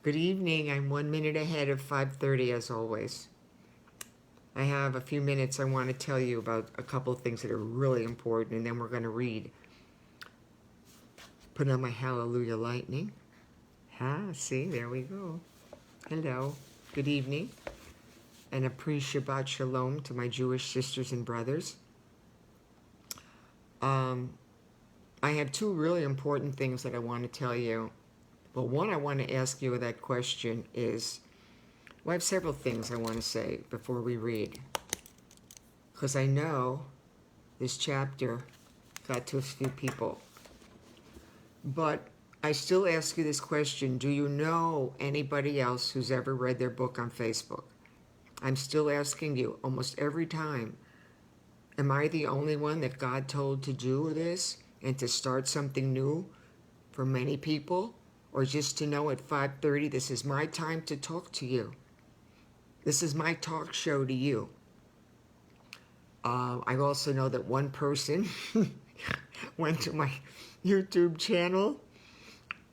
Good evening. I'm 1 minute ahead of 5:30 as always. I have a few minutes. I want to tell you about a couple of things that are really important, and then we're going to read. Put on my Hallelujah Lightning. See, there we go. Hello. Good evening. And a pre-Shabbat Shalom to my Jewish sisters and brothers. I have two really important things that I want to tell you. Well, one I want to ask you that question is, well, I have several things I want to say before we read. Because I know this chapter got to a few people. But I still ask you this question, do you know anybody else who's ever read their book on Facebook? I'm still asking you almost every time, am I the only one that God told to do this and to start something new for many people? Or just to know at 5:30, this is my time to talk to you. This is my talk show to you. I also know that one person went to my YouTube channel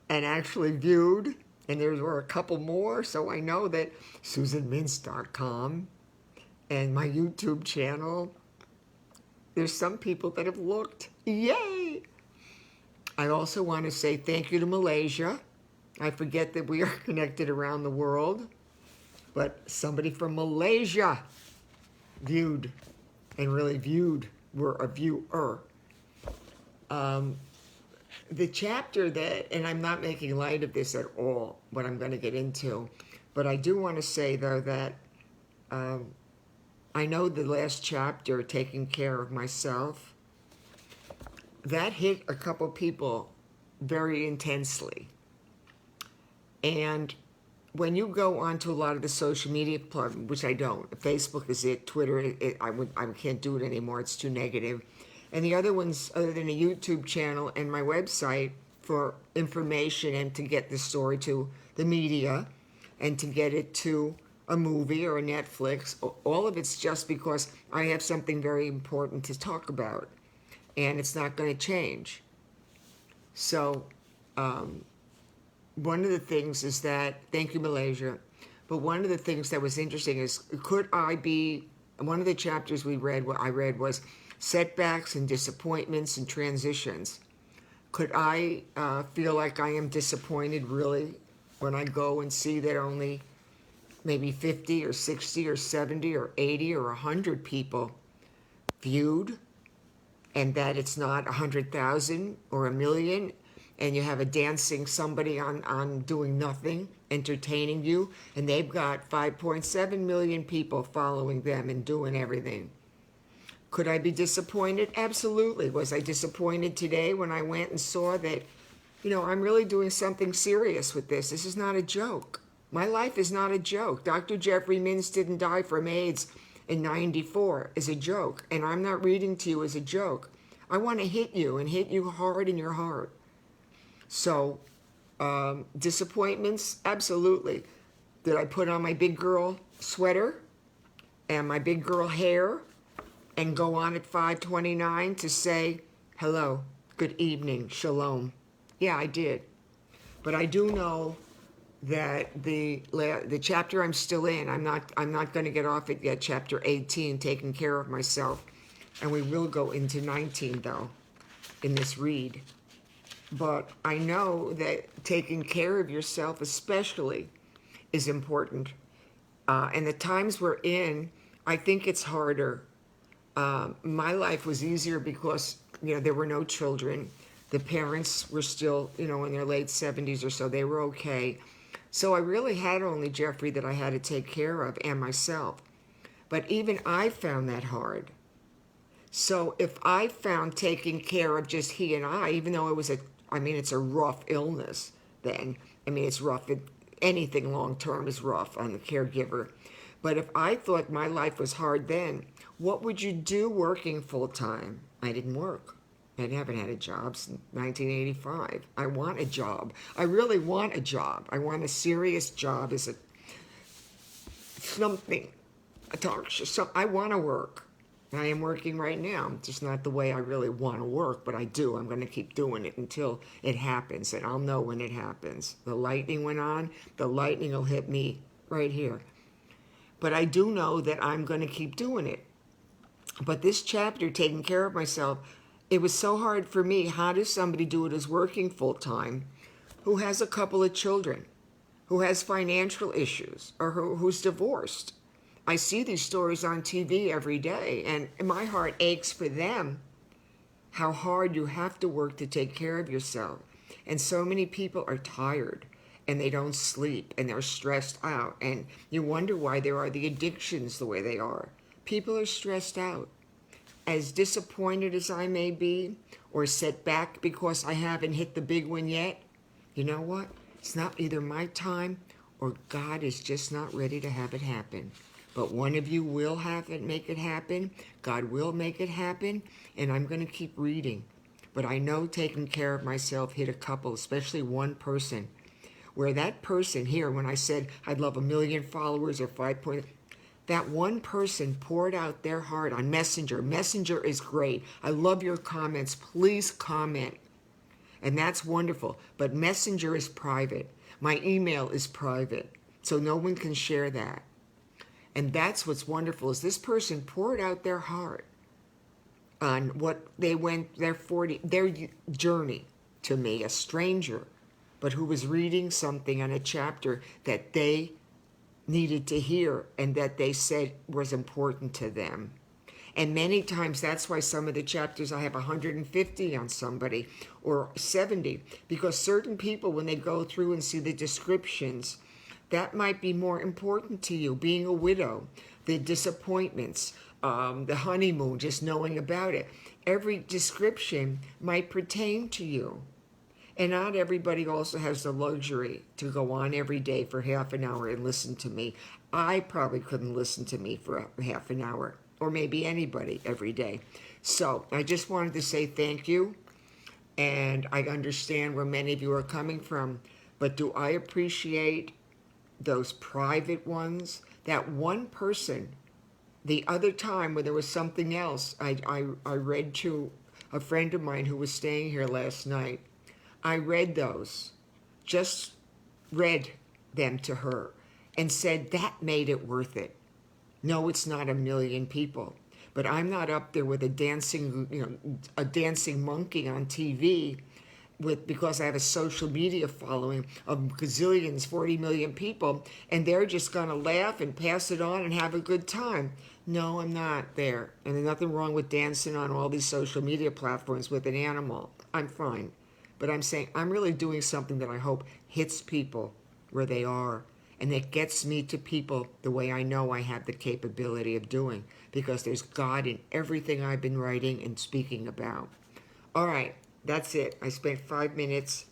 and actually viewed, and there were a couple more, so I know that SusanMintz.com and my YouTube channel, there's some people that have looked. Yay! I also want to say thank you to Malaysia. I forget that we are connected around the world, but somebody from Malaysia viewed, and really viewed, were a viewer. The chapter that, and I'm not making light of this at all, what I'm going to get into, but I do want to say, though, that I know the last chapter, Taking Care of Myself, that hit a couple people very intensely. And when you go onto a lot of the social media platforms, which I don't, Facebook is it, Twitter, I can't do it anymore, it's too negative. And the other ones, other than a YouTube channel and my website for information and to get the story to the media and to get it to a movie or a Netflix, all of it's just because I have something very important to talk about. And it's not going to change. So, one of the things is that, thank you, Malaysia, but one of the things that was interesting is, could I be, one of the chapters I read was setbacks and disappointments and transitions. Could I feel like I am disappointed really when I go and see that only maybe 50 or 60 or 70 or 80 or 100 people viewed, and that it's not 100,000 or 1,000,000, and you have a dancing somebody on doing nothing, entertaining you, and they've got 5.7 million people following them and doing everything. Could I be disappointed? Absolutely. Was I disappointed today when I went and saw that, I'm really doing something serious with this? This is not a joke. My life is not a joke. Dr. Jeffrey Mintz didn't die from AIDS in 94 as a joke, and I'm not reading to you as a joke. I want to hit you and hit you hard in your heart. So, disappointments, absolutely. Did I put on my big girl sweater and my big girl hair and go on at 5:29 to say, hello, good evening, shalom? Yeah, I did. But I do know that the chapter I'm still in, I'm not going to get off it yet, chapter 18, Taking Care of Myself. And we will go into 19, though, in this read. But I know that taking care of yourself especially is important. And the times we're in, I think it's harder. My life was easier because, there were no children. The parents were still, in their late 70s or so. They were okay. So I really had only Jeffrey that I had to take care of and myself. But even I found that hard. So if I found taking care of just he and I, even though it's a rough illness then. It's rough. Anything long-term is rough on the caregiver. But if I thought my life was hard then, what would you do working full-time? I didn't work. I haven't had a job since 1985. I want a job. I really want a job. I want a serious job as a talk show. So I want to work. I am working right now. It's just not the way I really want to work, but I do. I'm going to keep doing it until it happens, and I'll know when it happens. The lightning went on. The lightning will hit me right here. But I do know that I'm going to keep doing it. But this chapter, taking care of myself, it was so hard for me. How does somebody do it as working full time who has a couple of children, who has financial issues, or who's divorced? I see these stories on TV every day, and my heart aches for them, how hard you have to work to take care of yourself. And so many people are tired, and they don't sleep, and they're stressed out, and you wonder why there are the addictions the way they are. People are stressed out. As disappointed as I may be, or set back because I haven't hit the big one yet, you know what? It's not either my time or God is just not ready to have it happen. But one of you will have it, make it happen. God will make it happen, and I'm going to keep reading. But I know taking care of myself hit a couple, especially one person, where that person here, when I said I'd love 1 million followers or 5 point, that one person poured out their heart on Messenger. Messenger is great. I love your comments. Please comment. And that's wonderful. But Messenger is private. My email is private. So no one can share that. And that's what's wonderful, is this person poured out their heart on what they went, their journey to me, a stranger, but who was reading something on a chapter that they needed to hear and that they said was important to them. And many times that's why some of the chapters I have 150 on somebody or 70, because certain people, when they go through and see the descriptions, that might be more important to you. Being a widow, the disappointments, the honeymoon, just knowing about it. Every description might pertain to you. And not everybody also has the luxury to go on every day for half an hour and listen to me. I probably couldn't listen to me for half an hour, or maybe anybody every day. So I just wanted to say thank you. And I understand where many of you are coming from. But do I appreciate those private ones? That one person, the other time when there was something else, I read to a friend of mine who was staying here last night. I read those, just read them to her and said that made it worth it. No, it's not 1 million people, but I'm not up there with a dancing monkey on TV because I have a social media following of gazillions, 40 million people, and they're just going to laugh and pass it on and have a good time. No, I'm not there. And there's nothing wrong with dancing on all these social media platforms with an animal. I'm fine. But I'm saying I'm really doing something that I hope hits people where they are, and that gets me to people the way I know I have the capability of doing, because there's God in everything I've been writing and speaking about. All right. That's it. I spent 5 minutes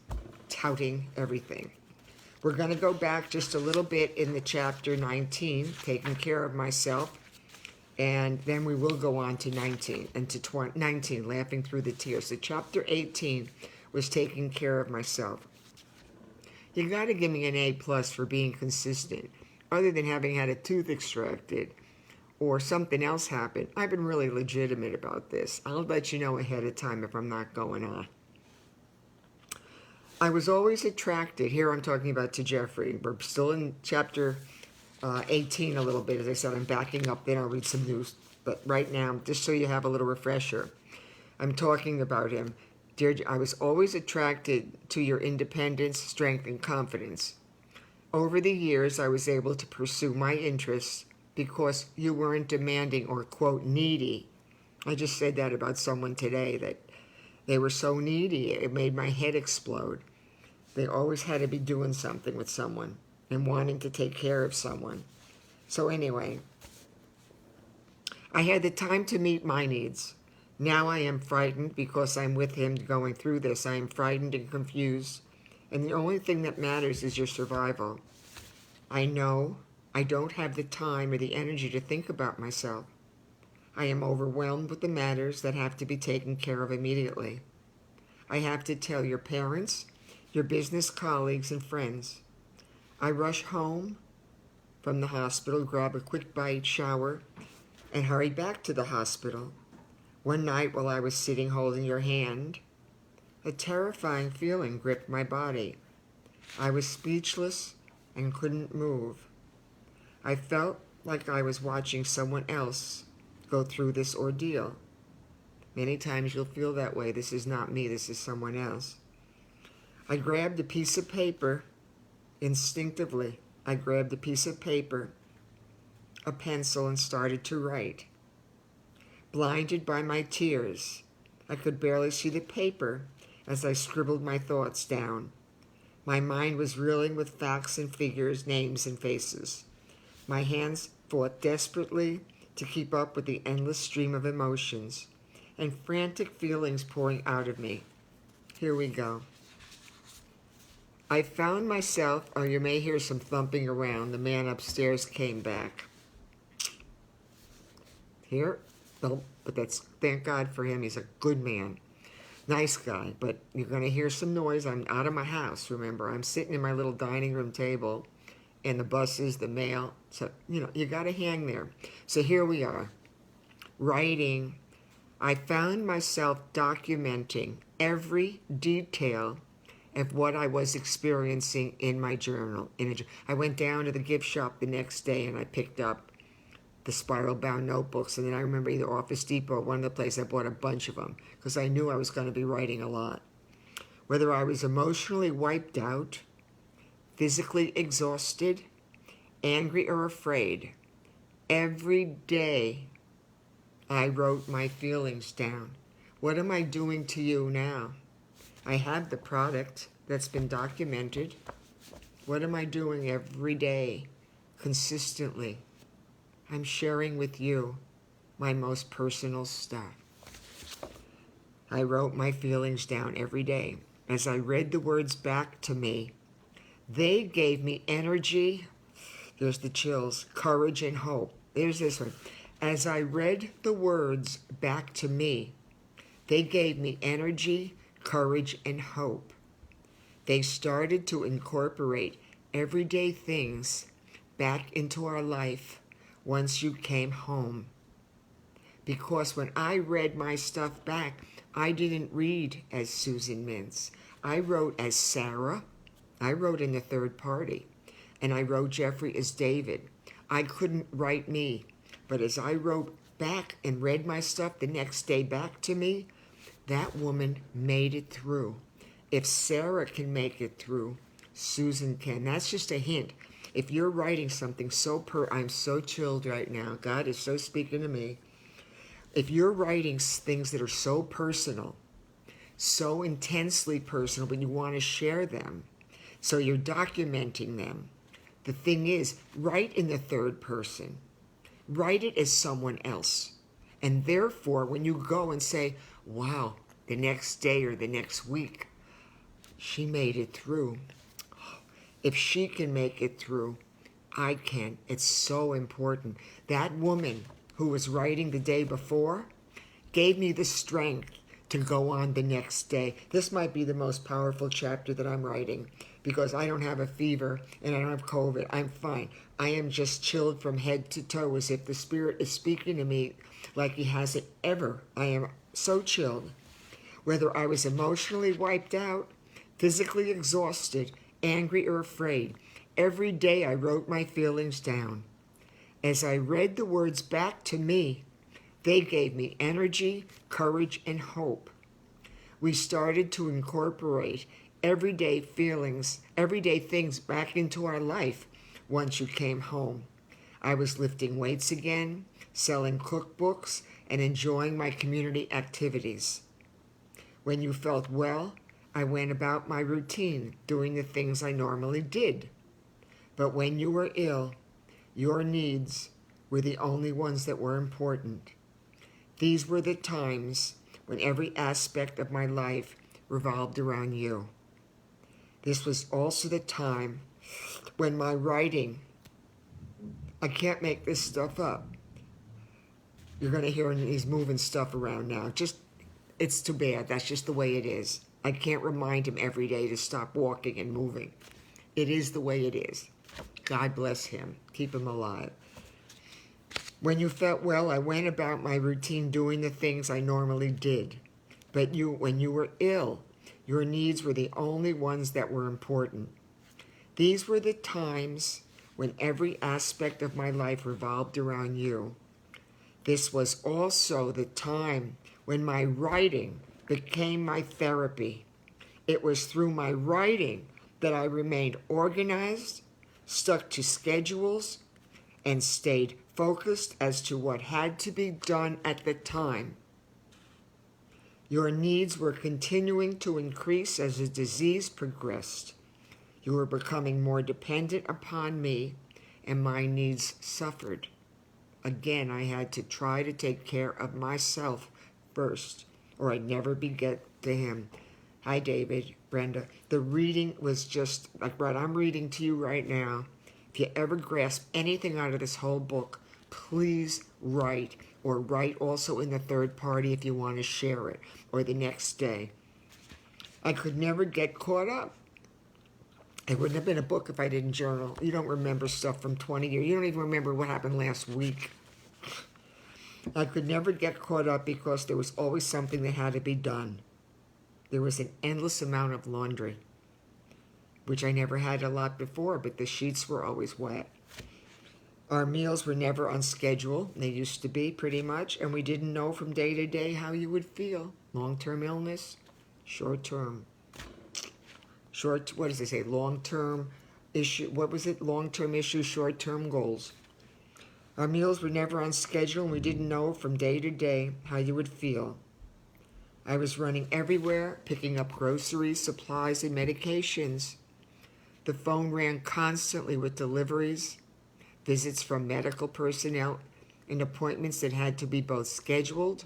touting everything. We're going to go back just a little bit in the chapter 19, taking care of myself, and then we will go on to 19 and to 19, laughing through the tears. So chapter 18 was taking care of myself. You got to give me an A+ for being consistent. Other than having had a tooth extracted or something else happened, I've been really legitimate about this. I'll let you know ahead of time if I'm not going on. I was always attracted, here I'm talking about to Jeffrey. We're still in chapter 18 a little bit. As I said, I'm backing up, then I'll read some news. But right now, just so you have a little refresher, I'm talking about him. Dear, I was always attracted to your independence, strength, and confidence. Over the years, I was able to pursue my interests because you weren't demanding or, quote, needy. I just said that about someone today, that they were so needy, it made my head explode. They always had to be doing something with someone and wanting to take care of someone. So anyway, I had the time to meet my needs. Now I am frightened because I'm with him going through this. I am frightened and confused, and the only thing that matters is your survival. I know I don't have the time or the energy to think about myself. I am overwhelmed with the matters that have to be taken care of immediately. I have to tell your parents, your business colleagues, and friends. I rush home from the hospital, grab a quick bite, shower, and hurried back to the hospital. One night while I was sitting holding your hand, a terrifying feeling gripped my body. I was speechless and couldn't move. I felt like I was watching someone else go through this ordeal. Many times you'll feel that way. This is not me, this is someone else. I grabbed a piece of paper. Instinctively, I grabbed a piece of paper, a pencil, and started to write. Blinded by my tears, I could barely see the paper as I scribbled my thoughts down. My mind was reeling with facts and figures, names and faces. My hands fought desperately to keep up with the endless stream of emotions and frantic feelings pouring out of me. Here we go. I found myself, or you may hear some thumping around. The man upstairs came back. Here, no, but thank God for him. He's a good man. Nice guy, but you're going to hear some noise. I'm out of my house, remember. I'm sitting in my little dining room table, and the buses, the mail. So, you got to hang there. So here we are, writing. I found myself documenting every detail of what I was experiencing in my journal. I went down to the gift shop the next day, and I picked up the spiral-bound notebooks, and then I remember either Office Depot or one of the places, I bought a bunch of them because I knew I was going to be writing a lot. Whether I was emotionally wiped out, physically exhausted, angry or afraid, every day I wrote my feelings down. What am I doing to you now? I have the product that's been documented. What am I doing every day, consistently? I'm sharing with you my most personal stuff. I wrote my feelings down every day. As I read the words back to me, they gave me energy. There's the chills, courage and hope. There's this one. As I read the words back to me, they gave me energy, courage, and hope. They started to incorporate everyday things back into our life once you came home. Because when I read my stuff back, I didn't read as Susan Mintz. I wrote as Sarah. I wrote in the third party. And I wrote Jeffrey as David. I couldn't write me. But as I wrote back and read my stuff the next day back to me, that woman made it through. If Sarah can make it through, Susan can. That's just a hint. If you're writing something I'm so chilled right now. God is so speaking to me. If you're writing things that are so personal, so intensely personal, but you want to share them, so you're documenting them, the thing is, write in the third person. Write it as someone else. And therefore, when you go and say, wow, the next day or the next week, she made it through. If she can make it through, I can. It's so important. That woman who was writing the day before gave me the strength to go on the next day. This might be the most powerful chapter that I'm writing because I don't have a fever and I don't have COVID. I'm fine. I am just chilled from head to toe as if the Spirit is speaking to me like He hasn't ever. I am so chilled. Whether I was emotionally wiped out, physically exhausted, angry or afraid, every day I wrote my feelings down. As I read the words back to me, they gave me energy, courage, and hope. We started to incorporate everyday things back into our life once you came home. I was lifting weights again, selling cookbooks, and enjoying my community activities. When you felt well, I went about my routine, doing the things I normally did. But when you were ill, your needs were the only ones that were important. These were the times when every aspect of my life revolved around you. This was also the time when my writing, I can't make this stuff up. You're going to hear he's moving stuff around now. It's too bad. That's just the way it is. I can't remind him every day to stop walking and moving. It is the way it is. God bless him. Keep him alive. When you felt well, I went about my routine doing the things I normally did. But when you were ill, your needs were the only ones that were important. These were the times when every aspect of my life revolved around you. This was also the time when my writing became my therapy. It was through my writing that I remained organized, stuck to schedules, and stayed focused as to what had to be done at the time. Your needs were continuing to increase as the disease progressed. You were becoming more dependent upon me, and my needs suffered. Again, I had to try to take care of myself first, or I'd never get to him. Hi, David, Brenda. The reading was just like what I'm reading to you right now. If you ever grasp anything out of this whole book, please write, or write also in the third party if you want to share it, or the next day. I could never get caught up. It wouldn't have been a book if I didn't journal. You don't remember stuff from 20 years. You don't even remember what happened last week. I could never get caught up because there was always something that had to be done. There was an endless amount of laundry, which I never had a lot before, but the sheets were always wet. Our meals were never on schedule. They used to be, pretty much, and we didn't know from day to day how you would feel. Long-term illness, short-term. What does it say? Long-term issue. What was it? Long-term issue, short-term goals. Our meals were never on schedule, and we didn't know from day to day how you would feel. I was running everywhere, picking up groceries, supplies, and medications. The phone rang constantly with deliveries, visits from medical personnel, and appointments that had to be both scheduled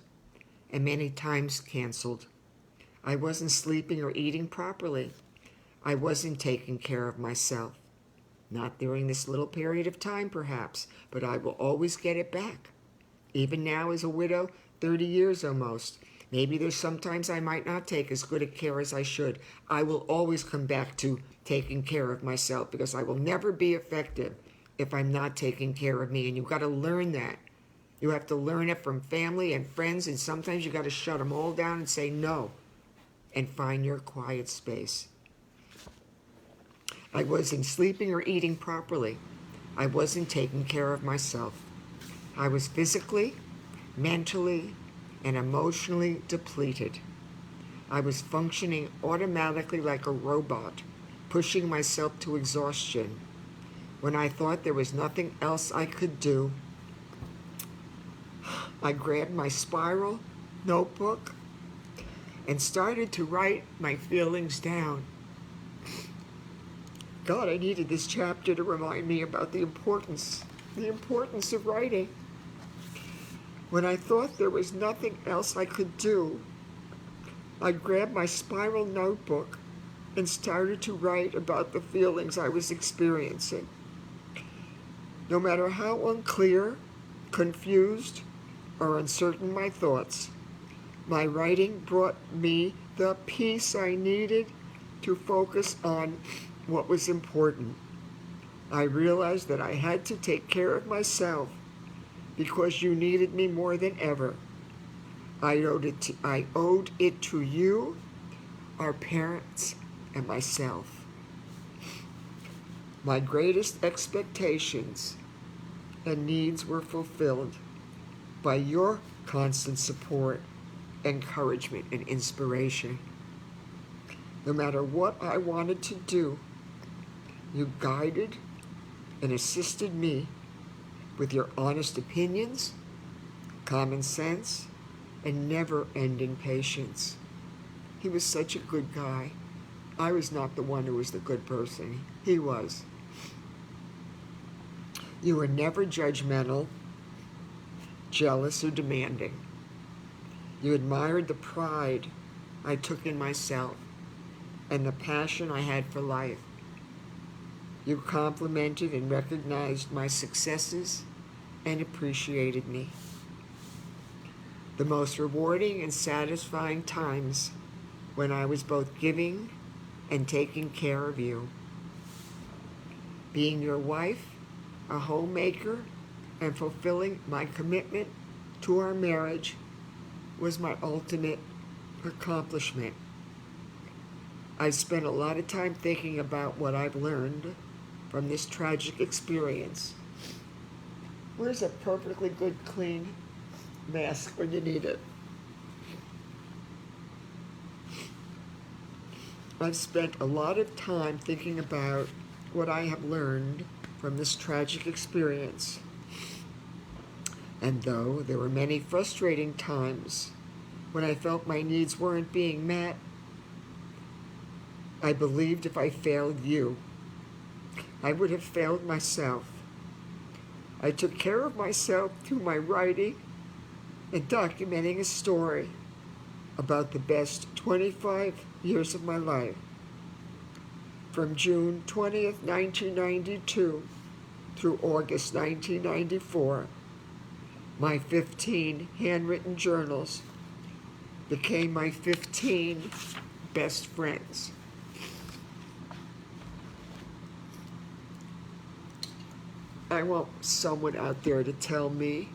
and many times canceled. I wasn't sleeping or eating properly. I wasn't taking care of myself. Not during this little period of time, perhaps, but I will always get it back. Even now as a widow, 30 years almost, maybe there's sometimes I might not take as good a care as I should. I will always come back to taking care of myself because I will never be effective if I'm not taking care of me. And you've got to learn that. You have to learn it from family and friends, and sometimes you got to shut them all down and say no and find your quiet space. I wasn't sleeping or eating properly. I wasn't taking care of myself. I was physically, mentally, and emotionally depleted. I was functioning automatically like a robot, pushing myself to exhaustion. When I thought there was nothing else I could do, I grabbed my spiral notebook and started to write my feelings down. God, I needed this chapter to remind me about the importance of writing. When I thought there was nothing else I could do, I grabbed my spiral notebook and started to write about the feelings I was experiencing. No matter how unclear, confused, or uncertain my thoughts, my writing brought me the peace I needed to focus on what was important. I realized that I had to take care of myself because you needed me more than ever. I owed it to you, our parents, and myself. My greatest expectations and needs were fulfilled by your constant support, encouragement, and inspiration. No matter what I wanted to do, you guided and assisted me with your honest opinions, common sense, and never-ending patience. He was such a good guy. I was not the one who was the good person. He was. You were never judgmental, jealous, or demanding. You admired the pride I took in myself and the passion I had for life. You complimented and recognized my successes and appreciated me. The most rewarding and satisfying times when I was both giving and taking care of you. Being your wife, a homemaker, and fulfilling my commitment to our marriage was my ultimate accomplishment. I spent a lot of time thinking about what I've learned from this tragic experience. Where's a perfectly good, clean mask when you need it? I've spent a lot of time thinking about what I have learned from this tragic experience. And though there were many frustrating times when I felt my needs weren't being met, I believed if I failed you, I would have failed myself. I took care of myself through my writing and documenting a story about the best 25 years of my life. From June 20th, 1992 through August 1994, my 15 handwritten journals became my 15 best friends. I want someone out there to tell me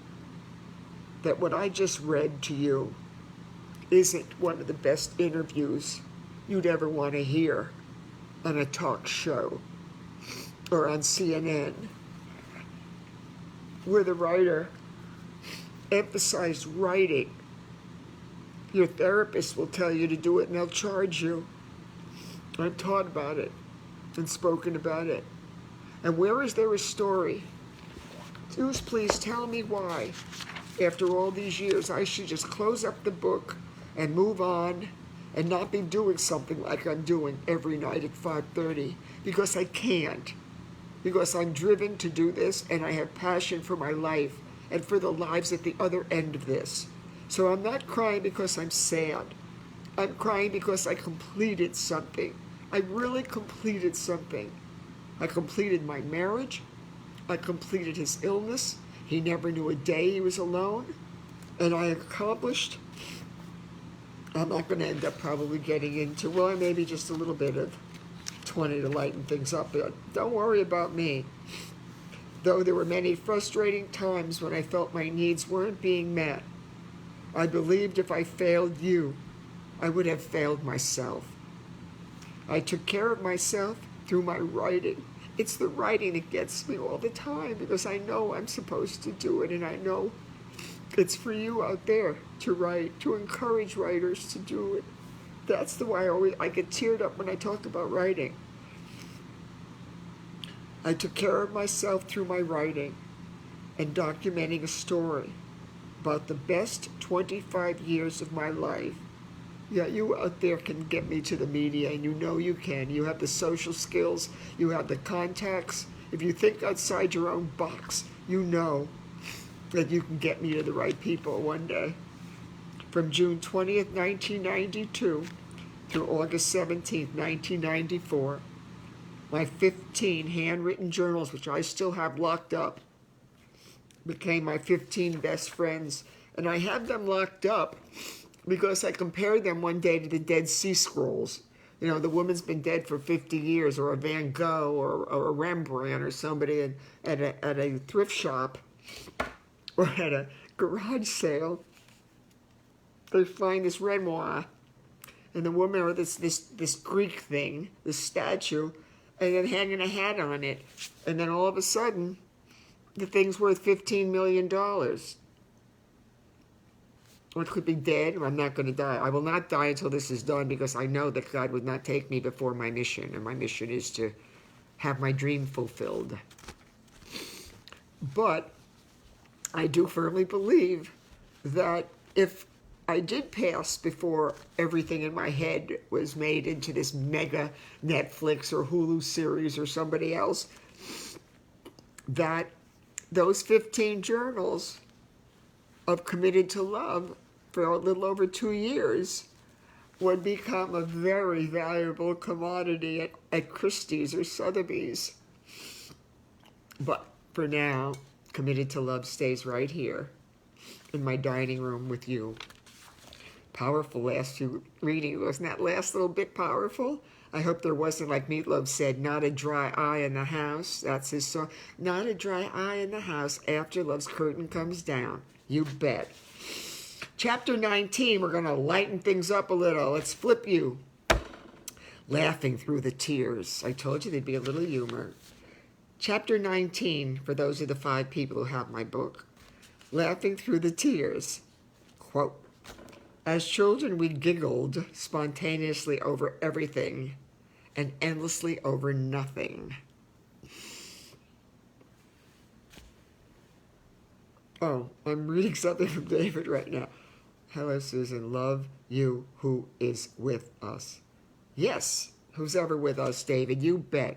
that what I just read to you isn't one of the best interviews you'd ever want to hear on a talk show or on CNN, where the writer emphasized writing. Your therapist will tell you to do it and they'll charge you. I've taught about it and spoken about it. And where is there a story? Please tell me why, after all these years, I should just close up the book and move on and not be doing something like I'm doing every night at 5:30, because I can't. Because I'm driven to do this and I have passion for my life and for the lives at the other end of this. So I'm not crying because I'm sad. I'm crying because I completed something. I really completed something. I completed my marriage. I completed his illness. He never knew a day he was alone. And I accomplished, I'm not going to end up probably getting into, well, maybe just a little bit of 20 to lighten things up, but don't worry about me. Though there were many frustrating times when I felt my needs weren't being met, I believed if I failed you, I would have failed myself. I took care of myself through my writing. It's the writing that gets me all the time, because I know I'm supposed to do it, and I know it's for you out there to write, to encourage writers to do it. That's the way I get teared up when I talk about writing. I took care of myself through my writing and documenting a story about the best 25 years of my life. Yeah, you out there can get me to the media, and you know you can. You have the social skills, you have the contacts. If you think outside your own box, you know that you can get me to the right people one day. From June 20th, 1992 through August 17th, 1994, my 15 handwritten journals, which I still have locked up, became my 15 best friends. And I have them locked up because I compared them one day to the Dead Sea Scrolls. You know, the woman's been dead for 50 years, or a Van Gogh, or a Rembrandt, or somebody at a thrift shop, or at a garage sale. They find this Renoir, and the woman, or this Greek thing, this statue, and then hanging a hat on it. And then all of a sudden, the thing's worth $15 million. Or it could be dead, or I'm not going to die. I will not die until this is done, because I know that God would not take me before my mission, and my mission is to have my dream fulfilled. But I do firmly believe that if I did pass before everything in my head was made into this mega Netflix or Hulu series or somebody else, that those 15 journals of Committed to Love for a little over 2 years would become a very valuable commodity at Christie's or Sotheby's. But for now, Committed to Love stays right here in my dining room with you. Powerful last few readings. Wasn't that last little bit powerful? I hope there wasn't, like Meatloaf said, not a dry eye in the house. That's his song. Not a dry eye in the house after love's curtain comes down. You bet. Chapter 19, we're going to lighten things up a little. Let's flip you. Laughing through the tears. I told you there'd be a little humor. Chapter 19, for those of the 5 people who have my book. Laughing through the tears. Quote, as children, we giggled spontaneously over everything and endlessly over nothing. Oh, I'm reading something from David right now. Hello, Susan. Love you who is with us. Yes, who's ever with us, David. You bet.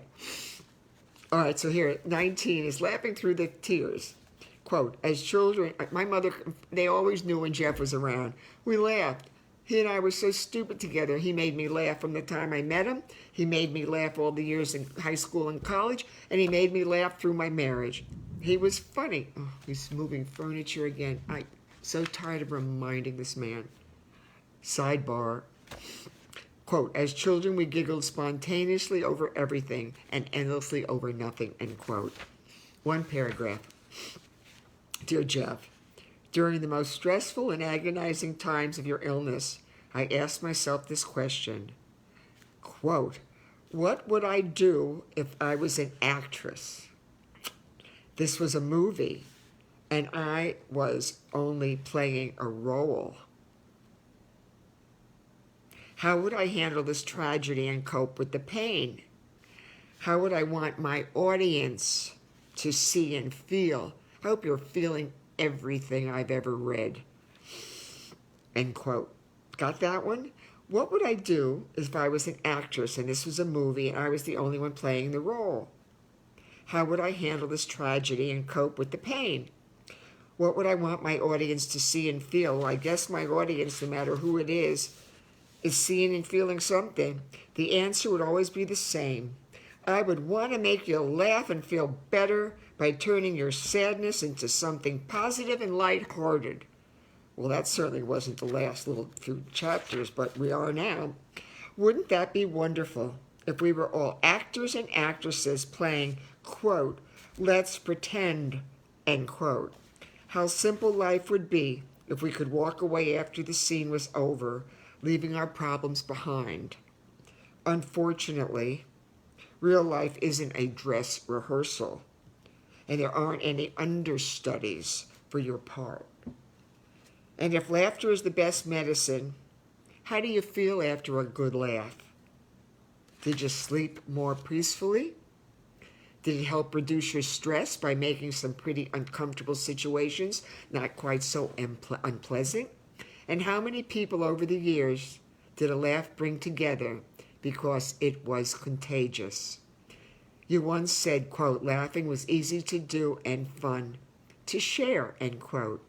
All right, so here, 19 is laughing through the tears. Quote, as children, my mother, they always knew when Jeff was around. We laughed. He and I were so stupid together. He made me laugh from the time I met him. He made me laugh all the years in high school and college. And he made me laugh through my marriage. He was funny. Oh, he's moving furniture again. I'm so tired of reminding this man. Sidebar. Quote, as children, we giggled spontaneously over everything and endlessly over nothing, end quote. One paragraph. Dear Jeff, during the most stressful and agonizing times of your illness, I asked myself this question. Quote, what would I do if I was an actress? This was a movie, and I was only playing a role. How would I handle this tragedy and cope with the pain? How would I want my audience to see and feel? I hope you're feeling everything I've ever read. End quote. Got that one? What would I do if I was an actress and this was a movie and I was the only one playing the role? How would I handle this tragedy and cope with the pain? What would I want my audience to see and feel? Well, I guess my audience, no matter who it is seeing and feeling something. The answer would always be the same. I would want to make you laugh and feel better by turning your sadness into something positive and lighthearted. Well, that certainly wasn't the last little few chapters, but we are now. Wouldn't that be wonderful if we were all actors and actresses playing, quote, let's pretend, end quote. How simple life would be if we could walk away after the scene was over, leaving our problems behind. Unfortunately, real life isn't a dress rehearsal, and there aren't any understudies for your part. And if laughter is the best medicine, how do you feel after a good laugh? Did you sleep more peacefully? Did it help reduce your stress by making some pretty uncomfortable situations not quite so unpleasant? And how many people over the years did a laugh bring together because it was contagious? You once said, quote, laughing was easy to do and fun to share, end quote.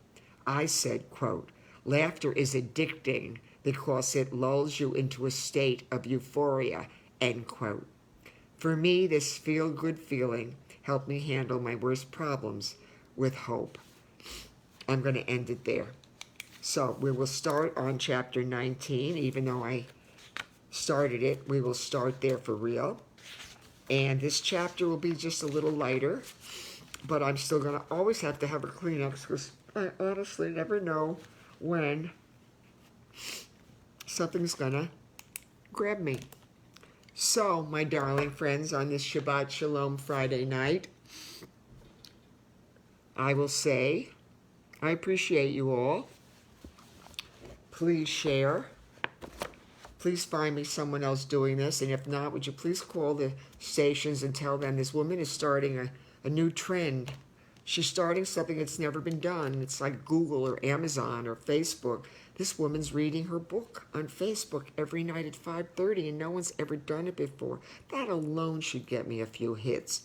I said, quote, laughter is addicting because it lulls you into a state of euphoria, end quote. For me, this feel-good feeling helped me handle my worst problems with hope. I'm going to end it there. So we will start on chapter 19, even though I started it, we will start there for real. And this chapter will be just a little lighter, but I'm still going to always have to have a Kleenex because I honestly never know when something's going to grab me. So, my darling friends, on this Shabbat Shalom Friday night, I will say, I appreciate you all. Please share. Please find me someone else doing this, and if not, would you please call the stations and tell them this woman is starting a new trend. She's starting something that's never been done. It's like Google or Amazon or Facebook. This woman's reading her book on Facebook every night at 5:30, and no one's ever done it before. That alone should get me a few hits.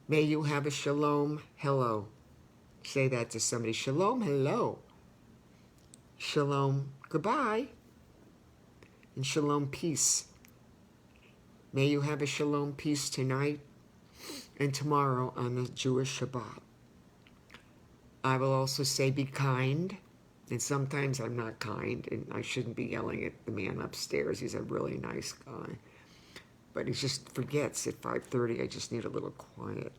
May you have a shalom hello. Say that to somebody. Shalom hello. Shalom goodbye. And shalom peace. May you have a shalom peace tonight and tomorrow on the Jewish Shabbat. I will also say be kind, And sometimes I'm not kind, and I shouldn't be yelling at the man upstairs. He's a really nice guy. But he just forgets at 5:30, I just need a little quiet.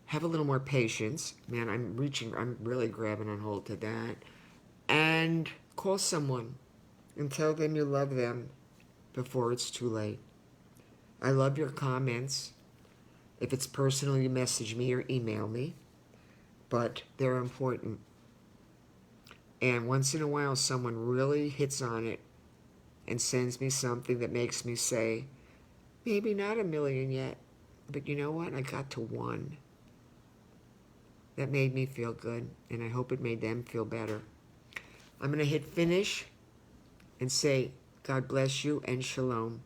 Have a little more patience. Man, I'm really grabbing on hold to that. And call someone and tell them you love them before it's too late. I love your comments. If it's personal, you message me or email me. But they're important. And once in a while, someone really hits on it and sends me something that makes me say, maybe not a million yet, but you know what? I got to one. That made me feel good, and I hope it made them feel better. I'm going to hit finish and say, God bless you and shalom.